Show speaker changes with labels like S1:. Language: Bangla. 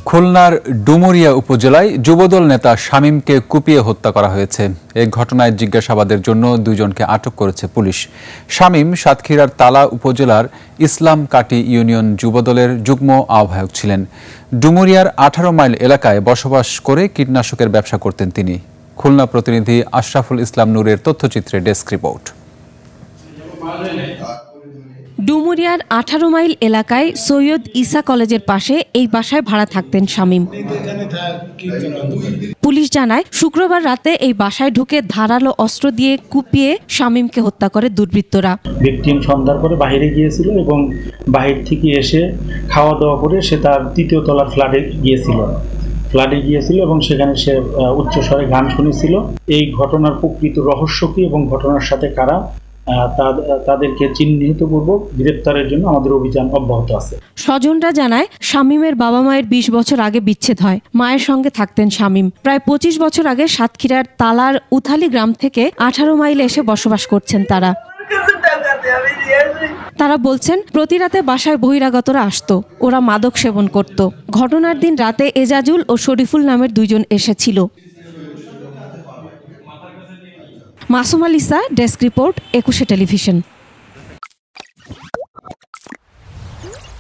S1: খুলনার ডুমুরিয়া উপজেলায় যুবদল নেতা শামীমকে কুপিয়ে হত্যা করা হয়েছে। এই ঘটনায় জিজ্ঞাসাবাদের জন্য দুইজনকে আটক করেছে পুলিশ। শামীম সাতক্ষীরার তালা উপজেলার ইসলামকাটি ইউনিয়ন যুবদলের যুগ্ম আহ্বায়ক ছিলেন। ডুমুরিয়ার 18 মাইল এলাকায় বসবাস করে কীটনাশকের ব্যবসা করতেন তিনি। খুলনা প্রতিনিধি আশরাফুল ইসলাম নূরের তথ্যচিত্রে ডেস্ক রিপোর্ট।
S2: ডুমুরিয়ার 18 মাইল এলাকায় সৈয়দ ঈসা কলেজের পাশে এই বাসায় ভাড়া থাকতেন শামীম। পুলিশ জানায়, শুক্রবার রাতে এই বাসায় ঢুকে ধারালো অস্ত্র দিয়ে কুপিয়ে শামীমকে হত্যা করে দুর্বৃত্তরা।
S3: ভিকটিম সন্ধ্যার পরে বাইরে গিয়েছিল এবং বাহির থেকে এসে খাওয়া দাওয়া করে সে তার 3য় তলার ফ্ল্যাটে গিয়েছিল এবং সেখানে সে উচ্চস্বরে গান শুনেছিল। এই ঘটনার প্রকৃত রহস্য কি এবং ঘটনার সাথে কারা, তাদেরকে চিহ্নিতপূর্বক গ্রেপ্তারের জন্য আমাদের অভিযান অব্যাহত আছে।
S2: স্বজনরা জানায়, শামীমের বাবা মায়ের 20 বছর আগে বিচ্ছেদ হয়। মায়ের সঙ্গে থাকতেন শামীম। প্রায় 25 বছর আগে সাতক্ষীরার তালার উথালি গ্রাম থেকে 18 মাইল এসে বসবাস করছেন তারা। তারা বলছেন, প্রতি রাতে বাসায় বহিরাগতরা আসতো, ওরা মাদক সেবন করত। ঘটনার দিন রাতে এজাজুল ও শরীফুল নামের দুইজন এসেছিল। মাসুম আল ইসা, ডেস্ক রিপোর্ট, 21 টেলিভিশন।